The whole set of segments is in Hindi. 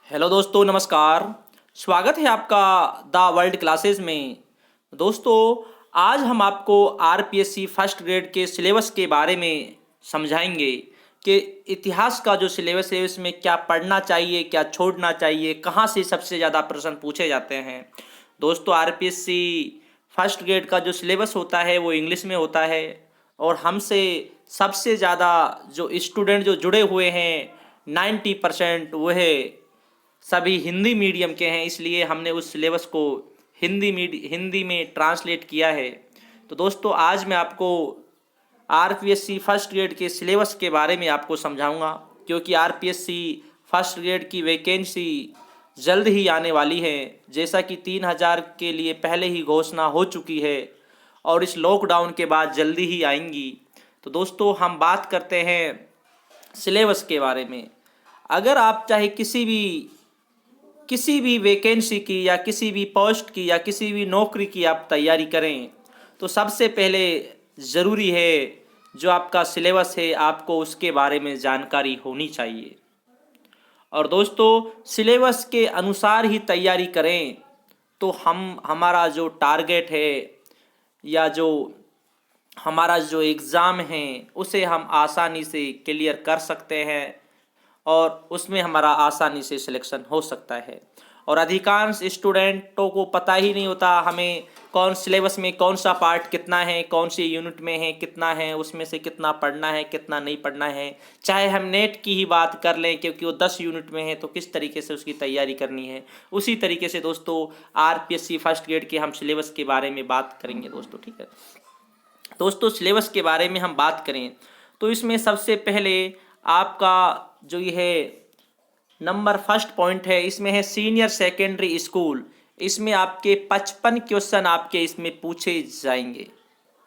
हेलो दोस्तों, नमस्कार। स्वागत है आपका द वर्ल्ड क्लासेस में। दोस्तों, आज हम आपको आरपीएससी फर्स्ट ग्रेड के सिलेबस के बारे में समझाएंगे कि इतिहास का जो सिलेबस है उसमें क्या पढ़ना चाहिए, क्या छोड़ना चाहिए, कहाँ से सबसे ज़्यादा प्रश्न पूछे जाते हैं। दोस्तों, आरपीएससी फर्स्ट ग्रेड का जो सिलेबस होता है वो इंग्लिश में होता है और हमसे सबसे ज़्यादा जो स्टूडेंट जो जुड़े हुए हैं 90% वो है सभी हिंदी मीडियम के हैं, इसलिए हमने उस सिलेबस को हिंदी में ट्रांसलेट किया है। तो दोस्तों, आज मैं आपको आरपीएससी फर्स्ट ग्रेड के सिलेबस के बारे में आपको समझाऊंगा, क्योंकि आरपीएससी फर्स्ट ग्रेड की वैकेंसी जल्द ही आने वाली है। जैसा कि 3000 के लिए पहले ही घोषणा हो चुकी है और इस लॉकडाउन के बाद जल्दी ही आएंगी। तो दोस्तों, हम बात करते हैं सिलेबस के बारे में। अगर आप चाहे किसी भी वैकेंसी की या किसी भी पोस्ट की या किसी भी नौकरी की आप तैयारी करें, तो सबसे पहले ज़रूरी है जो आपका सिलेबस है आपको उसके बारे में जानकारी होनी चाहिए। और दोस्तों, सिलेबस के अनुसार ही तैयारी करें तो हमारा जो टारगेट है या जो हमारा जो एग्ज़ाम है उसे हम आसानी से क्लियर कर सकते हैं और उसमें हमारा आसानी से सिलेक्शन हो सकता है। और अधिकांश स्टूडेंटों को पता ही नहीं होता हमें कौन सिलेबस में कौन सा पार्ट कितना है, कौन सी यूनिट में है, कितना है, उसमें से कितना पढ़ना है, कितना नहीं पढ़ना है। चाहे हम नेट की ही बात कर लें, क्योंकि वो 10 यूनिट में है तो किस तरीके से उसकी तैयारी करनी है, उसी तरीके से दोस्तों आरपीएससी फर्स्ट ग्रेड के हम सिलेबस के बारे में बात करेंगे दोस्तों। ठीक है दोस्तों, सिलेबस के बारे में हम बात करें तो इसमें सबसे पहले आपका जो ये है नंबर फर्स्ट पॉइंट है, इसमें है सीनियर सेकेंडरी स्कूल। इसमें आपके 55 क्वेश्चन आपके इसमें पूछे जाएंगे।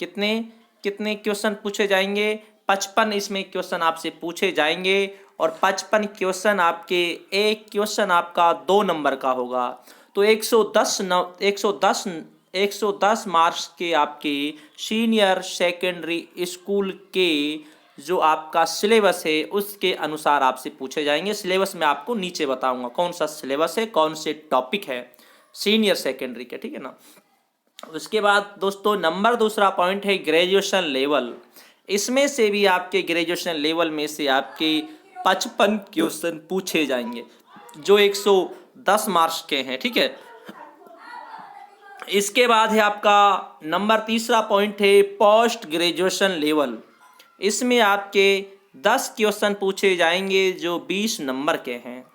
कितने कितने क्वेश्चन पूछे जाएंगे? 55 इसमें क्वेश्चन आपसे पूछे जाएंगे और 55 क्वेश्चन आपके, एक क्वेश्चन आपका 2 नंबर का होगा। तो 110 मार्क्स के आपके सीनियर सेकेंडरी स्कूल के जो आपका सिलेबस है उसके अनुसार आपसे पूछे जाएंगे। सिलेबस में आपको नीचे बताऊंगा कौन सा सिलेबस है, कौन से टॉपिक है सीनियर सेकेंडरी के। ठीक है ना। उसके बाद दोस्तों नंबर दूसरा पॉइंट है ग्रेजुएशन लेवल। इसमें से भी आपके ग्रेजुएशन लेवल में से आपके 55 क्वेश्चन पूछे जाएंगे जो 110 मार्क्स के हैं। ठीक है। इसके बाद है आपका नंबर तीसरा पॉइंट है पोस्ट ग्रेजुएशन लेवल। इसमें आपके 10 क्वेश्चन पूछे जाएंगे जो 20 नंबर के हैं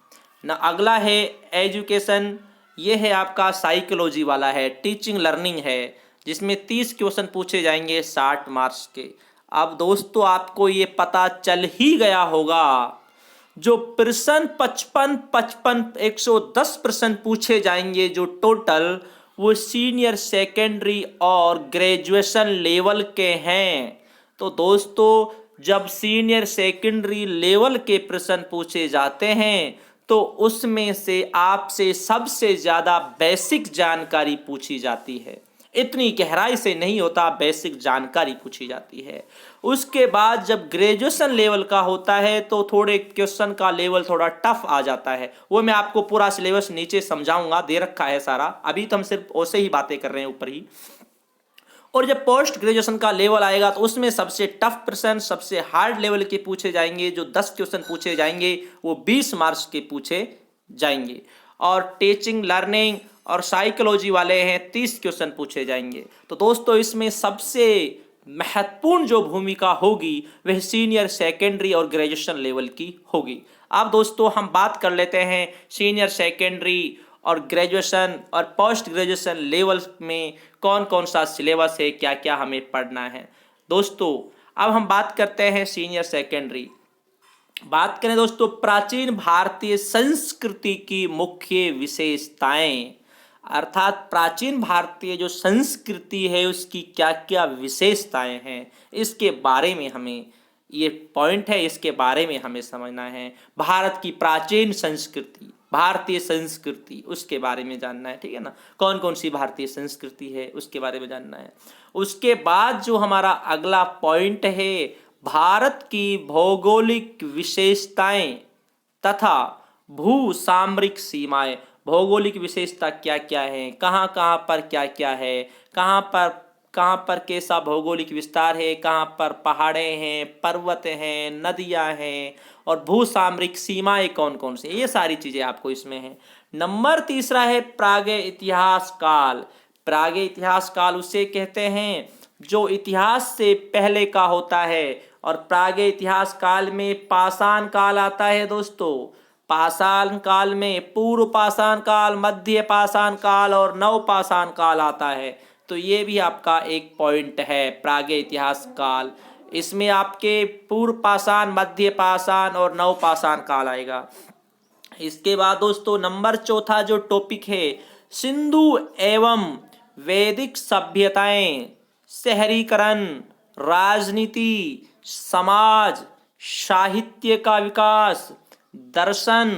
ना। अगला है एजुकेशन। ये है आपका साइकोलॉजी वाला है, टीचिंग लर्निंग है, जिसमें 30 क्वेश्चन पूछे जाएंगे 60 मार्क्स के। अब दोस्तों, आपको ये पता चल ही गया होगा जो प्रश्न 55 110 प्रश्न पूछे जाएंगे जो टोटल, वो सीनियर सेकेंडरी और ग्रेजुएशन लेवल के हैं। तो दोस्तों, जब सीनियर सेकेंडरी लेवल के प्रश्न पूछे जाते हैं तो उसमें से आपसे सबसे ज़्यादा बेसिक जानकारी पूछी जाती है। इतनी गहराई से नहीं होता, बेसिक जानकारी पूछी जाती है। उसके बाद जब ग्रेजुएशन लेवल का होता है तो थोड़े क्वेश्चन का लेवल थोड़ा टफ आ जाता है। वो मैं आपको पूरा सिलेबस नीचे समझाऊंगा, दे रखा है सारा, अभी तो हम सिर्फ वैसे ही बातें कर रहे हैं ऊपर ही। और जब पोस्ट ग्रेजुएशन का लेवल आएगा तो उसमें सबसे टफ प्रश्न, सबसे हार्ड लेवल के पूछे जाएंगे। जो 10 क्वेश्चन पूछे जाएंगे वो 20 मार्क्स के पूछे जाएंगे। और टीचिंग लर्निंग और साइकोलॉजी वाले हैं, 30 क्वेश्चन पूछे जाएंगे। तो दोस्तों, इसमें सबसे महत्वपूर्ण जो भूमिका होगी वह सीनियर सेकेंडरी और ग्रेजुएशन लेवल की होगी। अब दोस्तों, हम बात कर लेते हैं सीनियर सेकेंडरी और ग्रेजुएशन और पोस्ट ग्रेजुएशन लेवल में कौन कौन सा सिलेबस है, क्या क्या हमें पढ़ना है। दोस्तों, अब हम बात करते हैं सीनियर सेकेंडरी। बात करें दोस्तों प्राचीन भारतीय संस्कृति की मुख्य विशेषताएं, अर्थात प्राचीन भारतीय जो संस्कृति है उसकी क्या क्या विशेषताएं हैं, इसके बारे में हमें, ये पॉइंट है, इसके बारे में हमें समझना है। भारत की प्राचीन संस्कृति, भारतीय संस्कृति, उसके बारे में जानना है। ठीक है ना। कौन कौन सी भारतीय संस्कृति है उसके बारे में जानना है। उसके बाद जो हमारा अगला पॉइंट है, भारत की भौगोलिक विशेषताएं तथा भू सामरिक सीमाएं, भौगोलिक विशेषता क्या क्या है, कहाँ कहाँ पर क्या क्या है, कहाँ पर कैसा भौगोलिक विस्तार है, कहाँ पर पहाड़ें हैं, पर्वत हैं, नदियाँ हैं, और भू सामरिक सीमाएं कौन कौन सी, ये सारी चीज़ें आपको इसमें हैं। नंबर तीसरा है प्रागैर इतिहास काल। प्रागैर इतिहास काल उसे कहते हैं जो इतिहास से पहले का होता है, और प्रागैर इतिहास काल में पाषाण काल आता है दोस्तों। पाषाण काल में पूर्व पाषाण काल, मध्य पाषाण काल और नव पाषाण काल आता है। तो ये भी आपका एक पॉइंट है प्रागैर इतिहास काल। इसमें आपके पूर्व पाषाण, मध्य पाषाण और नव पाषाण काल आएगा। इसके बाद दोस्तों नंबर चौथा जो टॉपिक है, सिंधु एवं वैदिक सभ्यताएं, शहरीकरण, राजनीति, समाज, साहित्य का विकास, दर्शन,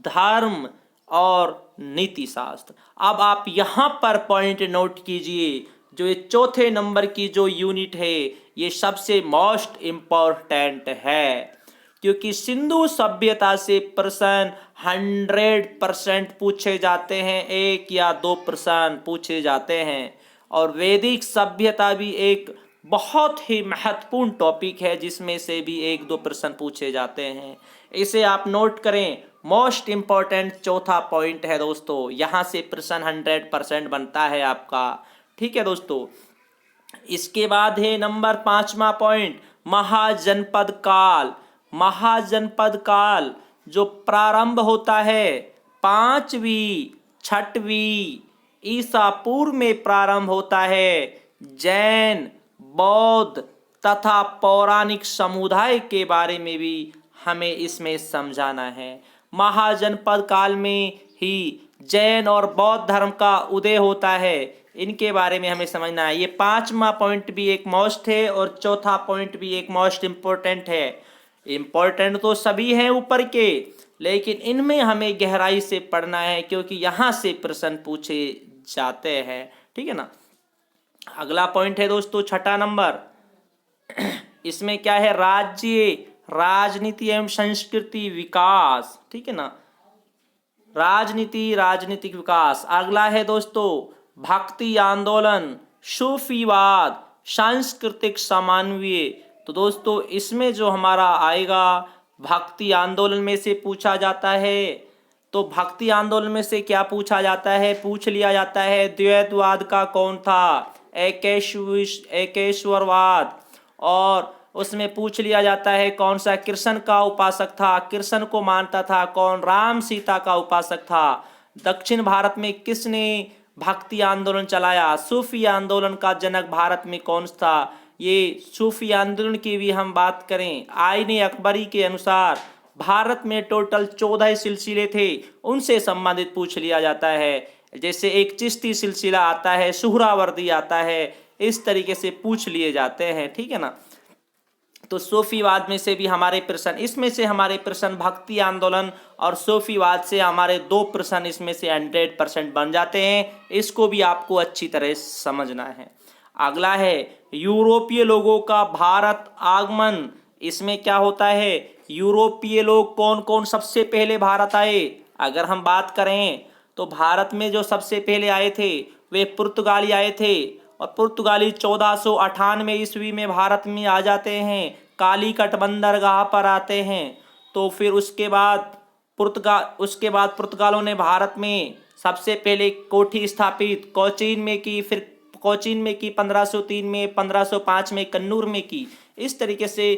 धर्म और नीति शास्त्र। अब आप यहाँ पर पॉइंट नोट कीजिए, जो ये चौथे नंबर की जो यूनिट है ये सबसे मोस्ट इम्पोर्टेंट है, क्योंकि सिंधु सभ्यता से प्रश्न 100% पूछे जाते हैं, 1 या 2 प्रश्न पूछे जाते हैं। और वैदिक सभ्यता भी एक बहुत ही महत्वपूर्ण टॉपिक है जिसमें से भी 1-2 प्रश्न पूछे जाते हैं। इसे आप नोट करें, मोस्ट इम्पॉर्टेंट चौथा पॉइंट है दोस्तों, यहाँ से प्रश्न 100% बनता है आपका। ठीक है दोस्तों। इसके बाद है नंबर 5वां पॉइंट, महाजनपद काल। महाजनपद काल जो प्रारंभ होता है 5वीं 6वीं ईसा पूर्व में प्रारंभ होता है। जैन, बौद्ध तथा पौराणिक समुदाय के बारे में भी हमें इसमें समझाना है। महाजनपद काल में ही जैन और बौद्ध धर्म का उदय होता है, इनके बारे में हमें समझना है। ये 5वां पॉइंट भी एक मोस्ट है और चौथा पॉइंट भी एक मोस्ट इम्पोर्टेंट है। इम्पोर्टेंट तो सभी हैं ऊपर के, लेकिन इनमें हमें गहराई से पढ़ना है क्योंकि यहाँ से प्रश्न पूछे जाते हैं। ठीक है ना। अगला पॉइंट है दोस्तों 6ठा नंबर। इसमें क्या है, राज्य, राजनीति एवं संस्कृति विकास। ठीक है ना, राजनीति, राजनीतिक विकास। अगला है दोस्तों भक्ति आंदोलन, सूफीवाद, सांस्कृतिक समन्वय। तो दोस्तों इसमें जो हमारा आएगा भक्ति आंदोलन में से पूछा जाता है। तो भक्ति आंदोलन में से क्या पूछा जाता है, पूछ लिया जाता है द्वैतवाद का कौन था, एकेश्वरवाद, और उसमें पूछ लिया जाता है कौन सा कृष्ण का उपासक था, कृष्ण को मानता था कौन, राम सीता का उपासक था। दक्षिण भारत में किसने भक्ति आंदोलन चलाया, सूफी आंदोलन का जनक भारत में कौन था। ये सूफी आंदोलन की भी हम बात करें, आईने अकबरी के अनुसार भारत में टोटल 14 सिलसिले थे, उनसे संबंधित पूछ लिया जाता है। जैसे एक चिश्ती सिलसिला आता है, सुहरावर्दी आता है, इस तरीके से पूछ लिए जाते हैं। ठीक है ना। तो सूफीवाद में से भी हमारे प्रश्न, इसमें से हमारे प्रश्न भक्ति आंदोलन और सूफीवाद से हमारे 2 प्रश्न इसमें से 100% बन जाते हैं। इसको भी आपको अच्छी तरह समझना है। अगला है यूरोपीय लोगों का भारत आगमन। इसमें क्या होता है, यूरोपीय लोग कौन कौन सबसे पहले भारत आए। अगर हम बात करें तो भारत में जो सबसे पहले आए थे वे पुर्तगाली आए थे, और पुर्तगाली 1498 ईस्वी में भारत में आ जाते हैं, कालीकट बंदरगाह पर आते हैं। तो फिर उसके बाद पुर्तगालों ने भारत में सबसे पहले कोठी स्थापित कोचीन में की, फिर कोचीन में की 1503 में, 1505 में कन्नूर में की। इस तरीके से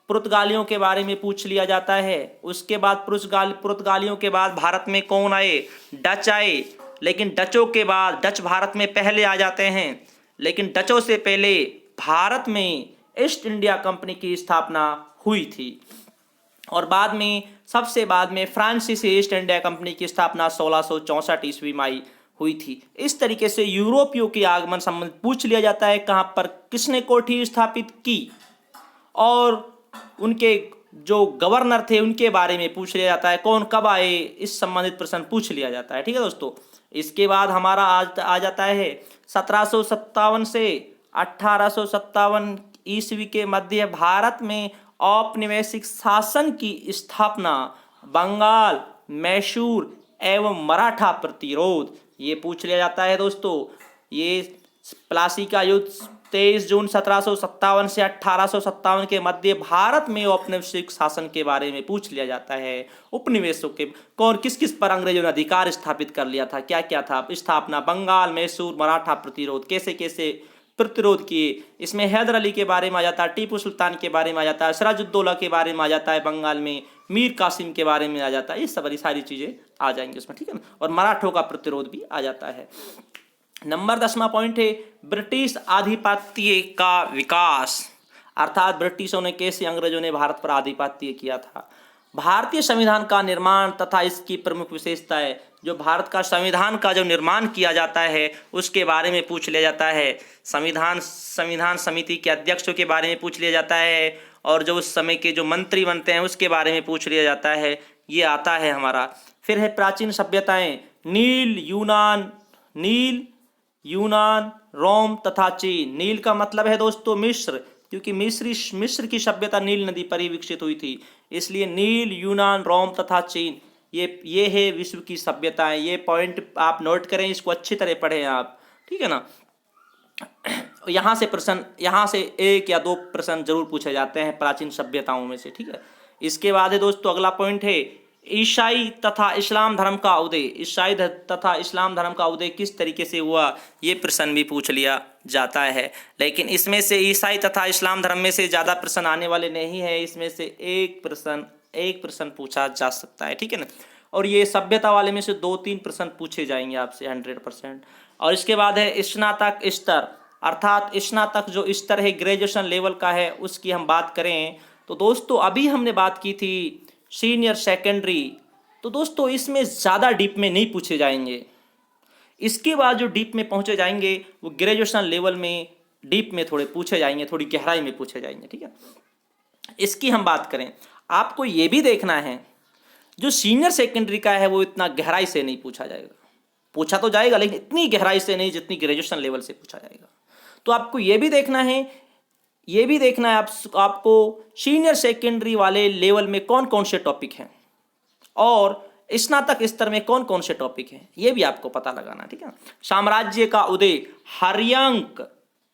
पुर्तगालियों के बारे में पूछ लिया जाता है। उसके बाद पुर्तगालियों के बाद भारत में कौन आए, डच आए, लेकिन डचों के बाद, डच भारत में पहले आ जाते हैं, लेकिन डचों से पहले भारत में ईस्ट इंडिया कंपनी की स्थापना हुई थी, और बाद में सबसे बाद में फ्रांसीसी ईस्ट इंडिया कंपनी की स्थापना 1664 ईस्वी में हुई थी। इस तरीके से यूरोपियों के आगमन संबंधित पूछ लिया जाता है, कहाँ पर किसने कोठी स्थापित की, और उनके जो गवर्नर थे उनके बारे में पूछ लिया जाता है, कौन कब आए, इस संबंधित प्रश्न पूछ लिया जाता है। ठीक है दोस्तों। इसके बाद हमारा आ जाता है 1757 से 1857 ईस्वी के मध्य भारत में औपनिवेशिक शासन की स्थापना बंगाल, मैसूर एवं मराठा प्रतिरोध, ये पूछ लिया जाता है दोस्तों। ये प्लासी का युद्ध 23 जून 1757 से 1857 के मध्य भारत में औपनिवेशिक शासन के बारे में पूछ लिया जाता है। उपनिवेशों के कौन किस किस पर अंग्रेजों ने अधिकार स्थापित कर लिया था, क्या क्या था स्थापना, बंगाल, मैसूर, मराठा प्रतिरोध, कैसे कैसे प्रतिरोध किए। इसमें हैदर अली के बारे में आ जाता है, टीपू सुल्तान के बारे में आ जाता है, सिराजुद्दौला के बारे में आ जाता है, बंगाल में मीर कासिम के बारे में आ जाता है। ये सब सारी चीज़ें आ जाएंगी उसमें, ठीक है ना। और मराठों का प्रतिरोध भी आ जाता है। नंबर 10वां पॉइंट है ब्रिटिश आधिपत्य का विकास, अर्थात ब्रिटिशों ने कैसे अंग्रेजों ने भारत पर आधिपत्य किया था। भारतीय संविधान का निर्माण तथा इसकी प्रमुख विशेषताएं, जो भारत का संविधान का जो निर्माण किया जाता है उसके बारे में पूछ लिया जाता है। संविधान समिति के अध्यक्षों के बारे में पूछ लिया जाता है, और जो उस समय के जो मंत्री बनते हैं उसके बारे में पूछ लिया जाता है। ये आता है हमारा। फिर है प्राचीन सभ्यताएं, नील यूनान, रोम तथा चीन। नील का मतलब है दोस्तों मिस्र, क्योंकि मिस्र की सभ्यता नील नदी पर ही विकसित हुई थी, इसलिए नील, यूनान, रोम तथा चीन ये है विश्व की सभ्यताएं। ये पॉइंट आप नोट करें, इसको अच्छी तरह पढ़ें आप, ठीक है ना। यहाँ से 1 या 2 प्रश्न जरूर पूछे जाते हैं प्राचीन सभ्यताओं में से, ठीक है। इसके बाद है दोस्तों अगला पॉइंट है ईसाई तथा इस्लाम धर्म का उदय। ईसाई तथा इस्लाम धर्म का उदय किस तरीके से हुआ, ये प्रश्न भी पूछ लिया जाता है। लेकिन इसमें से ईसाई तथा इस्लाम धर्म में से ज़्यादा प्रश्न आने वाले नहीं है, इसमें से एक प्रश्न पूछा जा सकता है, ठीक है ना। और ये सभ्यता वाले में से 2-3 प्रश्न पूछे जाएंगे आपसे 100%। और इसके बाद है स्नातक स्तर, अर्थात स्नातक जो स्तर है ग्रेजुएशन लेवल का है उसकी हम बात करें तो दोस्तों अभी हमने बात की थी सीनियर सेकेंडरी, तो दोस्तों इसमें ज़्यादा डीप में नहीं पूछे जाएंगे। इसके बाद जो डीप में पहुंचे जाएंगे वो ग्रेजुएशन लेवल में डीप में थोड़े पूछे जाएंगे, थोड़ी गहराई में पूछे जाएंगे, ठीक है। इसकी हम बात करें, आपको ये भी देखना है जो सीनियर सेकेंडरी का है वो इतना गहराई से नहीं पूछा जाएगा, पूछा तो जाएगा लेकिन इतनी गहराई से नहीं जितनी ग्रेजुएशन लेवल से पूछा जाएगा। तो आपको ये भी देखना है आपको सीनियर सेकेंडरी वाले लेवल में कौन कौन से टॉपिक हैं और स्नातक स्तर में कौन कौन से टॉपिक हैं, ये भी आपको पता लगाना, ठीक है। साम्राज्य का उदय, हर्यंक,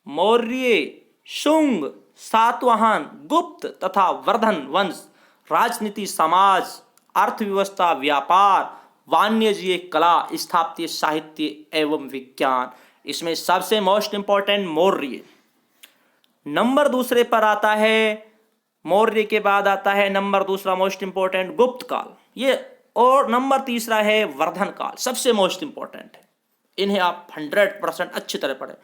मौर्य, शुंग, सातवाहन, गुप्त तथा वर्धन वंश, राजनीति, समाज, अर्थव्यवस्था, व्यापार, वाणिज्य, कला, स्थापत्य, साहित्य एवं विज्ञान। इसमें सबसे मोस्ट इंपॉर्टेंट मौर्य, नंबर दूसरे पर आता है, मौर्य के बाद आता है नंबर दूसरा मोस्ट इंपॉर्टेंट गुप्त काल, ये, और नंबर तीसरा है वर्धन काल, सबसे मोस्ट इंपॉर्टेंट है। इन्हें आप 100% अच्छी तरह पढ़ें।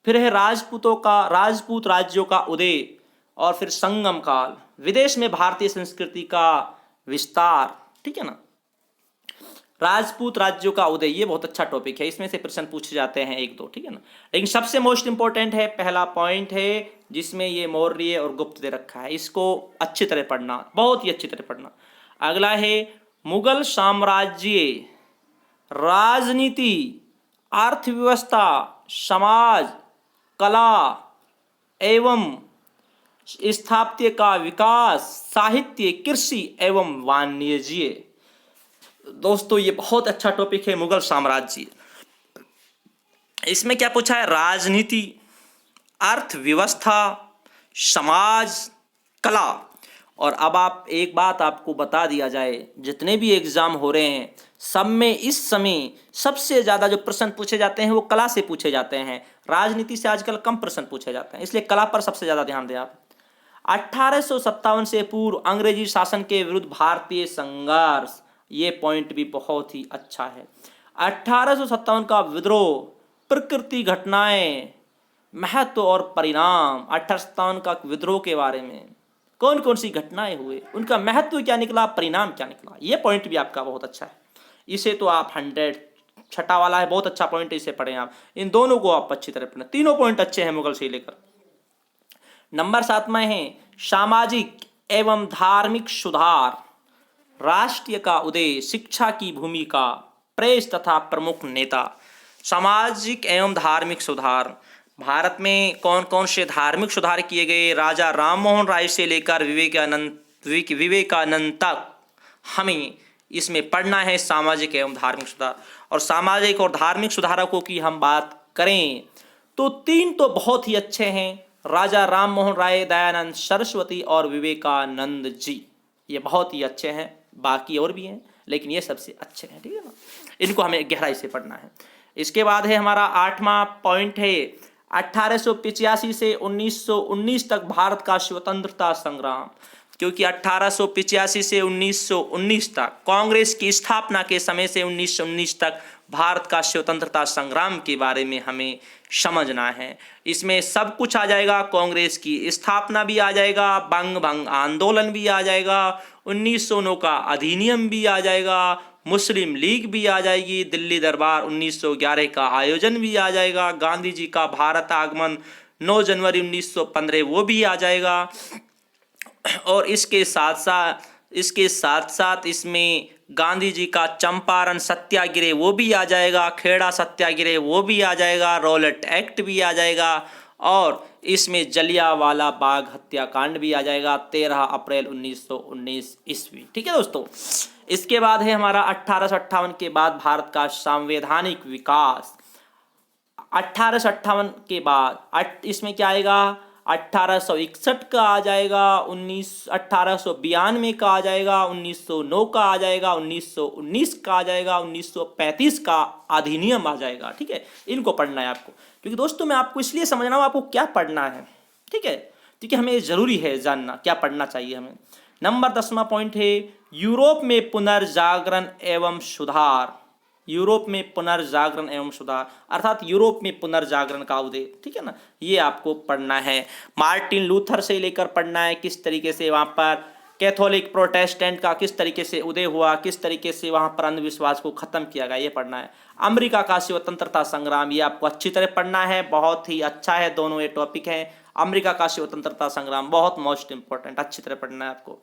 फिर है राजपूत राज्यों का उदय, और फिर संगम काल, विदेश में भारतीय संस्कृति का विस्तार, ठीक है ना। राजपूत राज्यों का उदय, ये बहुत अच्छा टॉपिक है, इसमें से प्रश्न पूछे जाते हैं 1-2, ठीक है ना। लेकिन सबसे मोस्ट इंपॉर्टेंट है पहला पॉइंट है जिसमें ये मौर्य और गुप्त दे रखा है, इसको अच्छी तरह पढ़ना, बहुत ही अच्छी तरह पढ़ना। अगला है मुगल साम्राज्य, राजनीति, अर्थव्यवस्था, समाज, कला एवं स्थापत्य का विकास, साहित्य, कृषि एवं वाणिज्य। दोस्तों ये बहुत अच्छा टॉपिक है मुगल साम्राज्य। इसमें क्या पूछा है, राजनीति, अर्थव्यवस्था, समाज, कला। और अब आप एक बात आपको बता दिया जाए, जितने भी एग्जाम हो रहे हैं सब में इस समय सबसे ज़्यादा जो प्रश्न पूछे जाते हैं वो कला से पूछे जाते हैं, राजनीति से आजकल कम प्रश्न पूछे जाते हैं, इसलिए कला पर सबसे ज़्यादा ध्यान दें आप। 1857 से पूर्व अंग्रेजी शासन के विरुद्ध भारतीय संघर्ष, ये पॉइंट भी बहुत ही अच्छा है। 1857 का विद्रोह, प्रकृति घटनाएं, महत्व और परिणाम। 1857 का विद्रोह के बारे में कौन कौन सी घटनाएं हुए, उनका महत्व क्या निकला, परिणाम क्या निकला, ये पॉइंट भी आपका बहुत अच्छा है। इसे तो आप 100, छठा वाला है, बहुत अच्छा पॉइंट है, इसे पढ़ें आप। इन दोनों को आप अच्छी तरह पढ़ें, तीनों पॉइंट अच्छे हैं मुगल से लेकर। नंबर 7 में है सामाजिक एवं धार्मिक सुधार, राष्ट्रीय का उदय, शिक्षा की भूमिका, प्रेस तथा प्रमुख नेता। सामाजिक एवं धार्मिक सुधार, भारत में कौन कौन से धार्मिक सुधार किए गए, राजा राममोहन राय से लेकर विवेकानंद तक हमें इसमें पढ़ना है सामाजिक एवं धार्मिक सुधार। और सामाजिक और धार्मिक सुधारकों की हम बात करें तो 3 तो बहुत ही अच्छे हैं, राजा राम मोहन राय, दयानंद सरस्वती और विवेकानंद जी, ये बहुत ही अच्छे हैं। बाकी और भी हैं लेकिन ये सबसे अच्छे हैं, ठीक है ना, इनको हमें गहराई से पढ़ना है। इसके बाद है हमारा 8वां पॉइंट है 1885 से 1919 तक भारत का स्वतंत्रता संग्राम। क्योंकि 1885 से 1919 तक कांग्रेस की स्थापना के समय से 1919 तक भारत का स्वतंत्रता संग्राम के बारे में हमें समझना है। इसमें सब कुछ आ जाएगा, कांग्रेस की स्थापना भी आ जाएगा, बंग भंग आंदोलन भी आ जाएगा, 1909 का अधिनियम भी आ जाएगा, मुस्लिम लीग भी आ जाएगी, दिल्ली दरबार 1911 का आयोजन भी आ जाएगा, गांधी जी का भारत आगमन 9 जनवरी 1915 वो भी आ जाएगा। और इसके साथ साथ इसमें गांधी जी का चंपारण सत्याग्रह वो भी आ जाएगा, खेड़ा सत्याग्रह वो भी आ जाएगा, रॉलेट एक्ट भी आ जाएगा, और इसमें जलियांवाला बाग हत्याकांड भी आ जाएगा 13 अप्रैल 1919 ईस्वी। ठीक है दोस्तों, इसके बाद है हमारा 1858 के बाद भारत का संवैधानिक विकास। 1858 के बाद इसमें क्या आएगा, 1861 का आ जाएगा, 1892 का आ जाएगा, 1909 का आ जाएगा, 1919 का आ जाएगा, 1935 का अधिनियम आ जाएगा। ठीक है, इनको पढ़ना है आपको, क्योंकि दोस्तों मैं आपको इसलिए समझ रहा हूँ आपको क्या पढ़ना है। ठीक है, क्योंकि हमें ज़रूरी है जानना क्या पढ़ना चाहिए हमें। नंबर 10वां पॉइंट है यूरोप में पुनर्जागरण एवं सुधार। यूरोप में पुनर्जागरण एवं सुधार अर्थात यूरोप में पुनर्जागरण का उदय। ठीक है ना, ये आपको पढ़ना है। मार्टिन लूथर से लेकर पढ़ना है किस तरीके से वहाँ पर कैथोलिक प्रोटेस्टेंट का किस तरीके से उदय हुआ, किस तरीके से वहाँ पर अंधविश्वास को खत्म किया गया, ये पढ़ना है। अमेरिका का स्वतंत्रता संग्राम, ये आपको अच्छी तरह पढ़ना है, बहुत ही अच्छा है, दोनों ये टॉपिक हैं। अमेरिका का स्वतंत्रता संग्राम बहुत मोस्ट इंपॉर्टेंट, अच्छी तरह पढ़ना है आपको।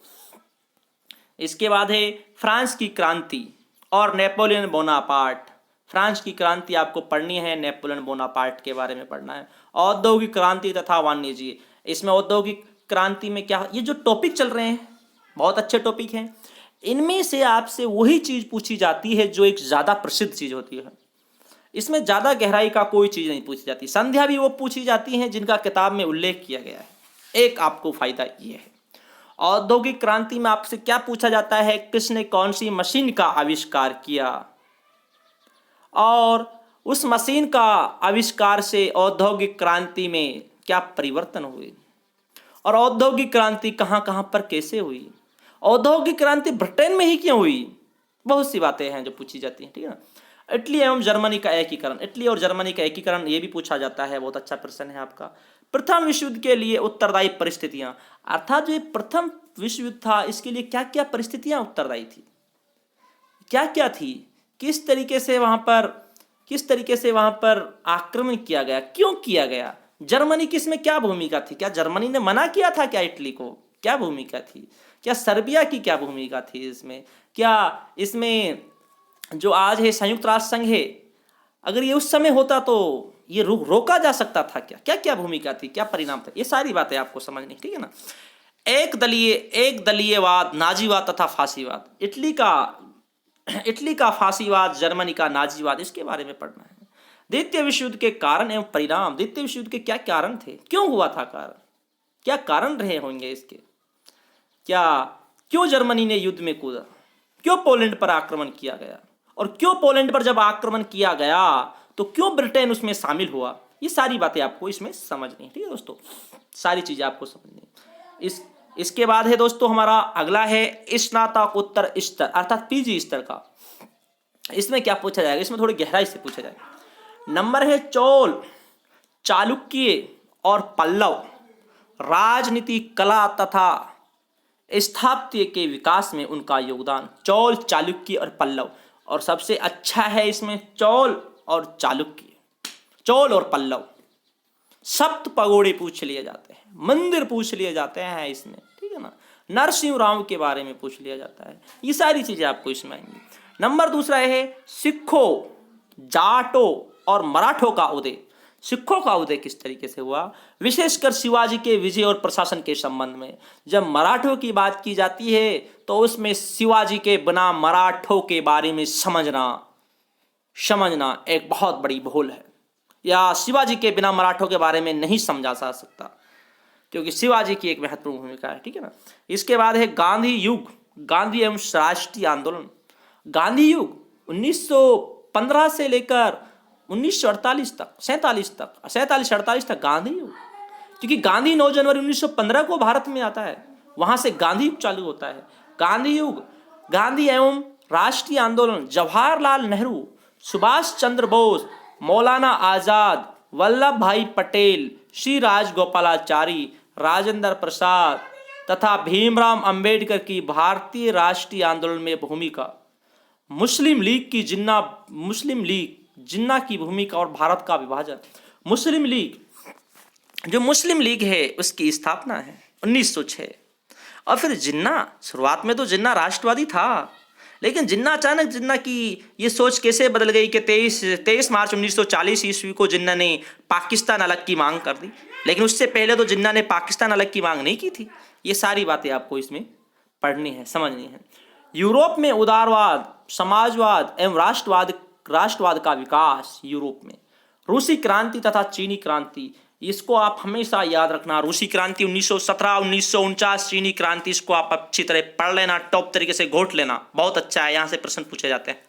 इसके बाद है फ्रांस की क्रांति और नेपोलियन बोनापार्ट। फ्रांस की क्रांति आपको पढ़नी है, नेपोलियन बोनापार्ट के बारे में पढ़ना है। औद्योगिक क्रांति तथा वाणिज्य, इसमें औद्योगिक क्रांति में क्या, ये जो टॉपिक चल रहे हैं बहुत अच्छे टॉपिक हैं, इनमें से आपसे वही चीज पूछी जाती है जो एक ज्यादा प्रसिद्ध चीज होती है। इसमें ज्यादा गहराई का कोई चीज नहीं पूछी जाती। संध्या भी वो पूछी जाती है जिनका किताब में उल्लेख किया गया है। एक आपको फायदा ये है, औद्योगिक क्रांति में आपसे क्या पूछा जाता है, किसने कौन सी मशीन का आविष्कार किया और उस मशीन का आविष्कार से औद्योगिक क्रांति में क्या परिवर्तन हुए और औद्योगिक क्रांति कहाँ कहाँ पर कैसे हुई, औद्योगिक क्रांति ब्रिटेन में ही क्यों हुई, बहुत सी बातें हैं जो पूछी जाती हैं। ठीक है ना, इटली एवं जर्मनी का एकीकरण, इटली और जर्मनी का एकीकरण ये भी पूछा जाता है, बहुत अच्छा प्रश्न है आपका। प्रथम विश्व युद्ध के लिए उत्तरदायी परिस्थितियां, अर्थात जो प्रथम विश्व युद्ध था इसके लिए क्या क्या परिस्थितियां उत्तरदायी थी, क्या क्या थी, किस तरीके से वहां पर आक्रमण किया गया, क्यों किया गया, जर्मनी की इसमें क्या भूमिका थी, क्या जर्मनी ने मना किया था क्या इटली को, क्या भूमिका थी, क्या सर्बिया की क्या भूमिका थी इसमें, क्या इसमें जो आज है संयुक्त राष्ट्र संघ है, अगर ये उस समय होता तो ये रोका जा सकता था क्या, क्या क्या भूमिका थी, क्या परिणाम था, ये सारी बातें आपको समझनी। ठीक है ना, एक दलीयवाद, नाजीवाद तथा फांसीवाद, इटली का फांसीवाद, जर्मनी का नाजीवाद, इसके बारे में पढ़ना है। द्वितीय विश्व युद्ध के कारण एवं परिणाम, द्वितीय विश्व युद्ध के क्या कारण थे, क्यों हुआ था कारण, क्या कारण रहे होंगे इसके, क्या क्यों जर्मनी ने युद्ध में कूदा, क्यों पोलैंड पर आक्रमण किया गया, और क्यों पोलैंड पर जब आक्रमण किया गया तो क्यों ब्रिटेन उसमें शामिल हुआ, ये सारी बातें आपको इसमें समझनी है। ठीक है दोस्तों, सारी चीजें आपको समझनी है। इसके बाद है दोस्तों हमारा अगला है स्नातकोत्तर स्तर अर्थात पीजी स्तर का। इसमें क्या पूछा जाएगा, इसमें थोड़ी गहराई से पूछा जाएगा। नंबर है चोल, चालुक्य और पल्लव, राजनीति, कला तथा स्थापत्य के विकास में उनका योगदान। चोल, चालुक्य और पल्लव, और सबसे अच्छा है इसमें चोल और चालुक्य, चोल और पल्लव। सप्त पगोड़े पूछ लिए जाते हैं, मंदिर पूछ लिए जाते हैं इसमें। ठीक है ना, नरसिंह राव के बारे में पूछ लिया जाता है, ये सारी चीजें आपको इसमें आएंगी। नंबर दूसरा है सिखों, जाटों और मराठों का उदय। सिखों का उदय किस तरीके से हुआ, विशेषकर शिवाजी के विजय और प्रशासन के संबंध में। जब मराठों की बात की जाती है तो उसमें शिवाजी के बिना मराठों के बारे में समझना एक बहुत बड़ी भूल है, या शिवाजी के बिना मराठों के बारे में नहीं समझा जा सकता, क्योंकि शिवाजी की एक महत्वपूर्ण भूमिका है, ठीक है ना। इसके बाद है गांधी युग, गांधी एवं राष्ट्रीय आंदोलन। गांधी युग 1915 से लेकर 1948 तक 47-48 तक गांधी युग, क्योंकि गांधी 9 जनवरी 1915 को भारत में आता है, वहां से गांधी युग चालू होता है। गांधी युग, गांधी एवं राष्ट्रीय आंदोलन, जवाहरलाल नेहरू, सुभाष चंद्र बोस, मौलाना आजाद, वल्लभ भाई पटेल, श्री राजगोपालाचारी, राजेंद्र प्रसाद तथा भीमराव अंबेडकर की भारतीय राष्ट्रीय आंदोलन में भूमिका, मुस्लिम लीग जिन्ना की भूमिका और भारत का विभाजन। मुस्लिम लीग है उसकी स्थापना है 1906। और फिर जिन्ना, शुरुआत में तो जिन्ना राष्ट्रवादी था, लेकिन जिन्ना की ये सोच कैसे बदल गई कि 23 मार्च 1940 ईस्वी को जिन्ना ने पाकिस्तान अलग की मांग कर दी, लेकिन उससे पहले तो जिन्ना ने पाकिस्तान अलग की मांग नहीं की थी। ये सारी बातें आपको इसमें पढ़नी है, समझनी है। यूरोप में उदारवाद, समाजवाद एवं राष्ट्रवाद का विकास। यूरोप में रूसी क्रांति तथा चीनी क्रांति, इसको आप हमेशा याद रखना। रूसी क्रांति 1917, 1949, चीनी क्रांति, इसको आप अच्छी तरह पढ़ लेना, टॉप तरीके से घोट लेना, बहुत अच्छा है, यहाँ से प्रश्न पूछे जाते हैं।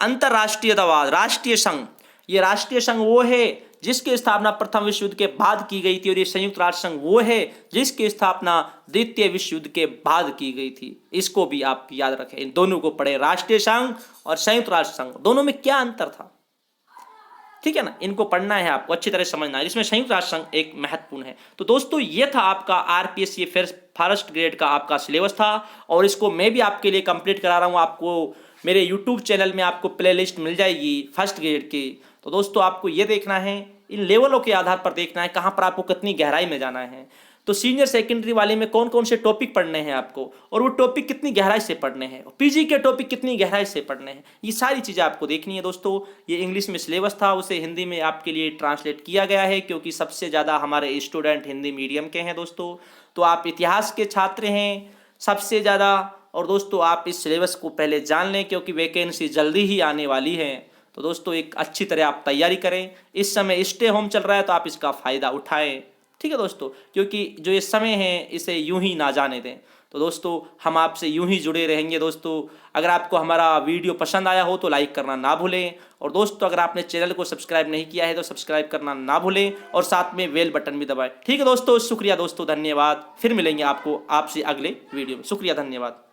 अंतर्राष्ट्रीयतावाद, राष्ट्रीय संघ, ये राष्ट्रीय संघ वो है जिसकी स्थापना प्रथम विश्व युद्ध के बाद की गई थी, और ये संयुक्त राष्ट्र संघ वो है जिसकी स्थापना द्वितीय विश्व युद्ध के बाद की गई थी। इसको भी आप याद रखें, इन दोनों को पढ़े, राष्ट्रीय संघ और संयुक्त राष्ट्र संघ, दोनों में क्या अंतर था, ठीक है ना। इनको पढ़ना है, आपको अच्छी तरह समझना है। इसमें संयुक्त राष्ट्र संघ एक महत्वपूर्ण है। तो दोस्तों ये था आपका आरपीएस ये फर्स्ट ग्रेड का आपका सिलेबस था, और इसको मैं भी आपके लिए कंप्लीट करा रहा हूँ। आपको मेरे यूट्यूब चैनल में आपको प्लेलिस्ट मिल जाएगी फर्स्ट ग्रेड की। तो दोस्तों आपको ये देखना है, इन लेवलों के आधार पर देखना है कहाँ पर आपको कितनी गहराई में जाना है। तो सीनियर सेकेंडरी वाले में कौन कौन से टॉपिक पढ़ने हैं आपको, और वो टॉपिक कितनी गहराई से पढ़ने हैं, पीजी के टॉपिक कितनी गहराई से पढ़ने हैं, ये सारी चीज़ें आपको देखनी है दोस्तों। ये इंग्लिश में सिलेबस था, उसे हिंदी में आपके लिए ट्रांसलेट किया गया है, क्योंकि सबसे ज़्यादा हमारे स्टूडेंट हिंदी मीडियम के हैं दोस्तों। तो आप इतिहास के छात्र हैं सबसे ज़्यादा, और दोस्तों आप इस सिलेबस को पहले जान लें, क्योंकि वैकेंसी जल्दी ही आने वाली है। तो दोस्तों एक अच्छी तरह आप तैयारी करें। इस समय स्टे होम चल रहा है, तो आप इसका फ़ायदा उठाएं, ठीक है दोस्तों, क्योंकि जो ये समय है इसे यूं ही ना जाने दें। तो दोस्तों हम आपसे यूं ही जुड़े रहेंगे दोस्तों। अगर आपको हमारा वीडियो पसंद आया हो तो लाइक करना ना भूलें, और दोस्तों अगर आपने चैनल को सब्सक्राइब नहीं किया है तो सब्सक्राइब करना ना भूलें, और साथ में बेल बटन भी दबाएं। ठीक है दोस्तों, शुक्रिया दोस्तों, धन्यवाद। फिर मिलेंगे आपसे अगले वीडियो में। शुक्रिया, धन्यवाद।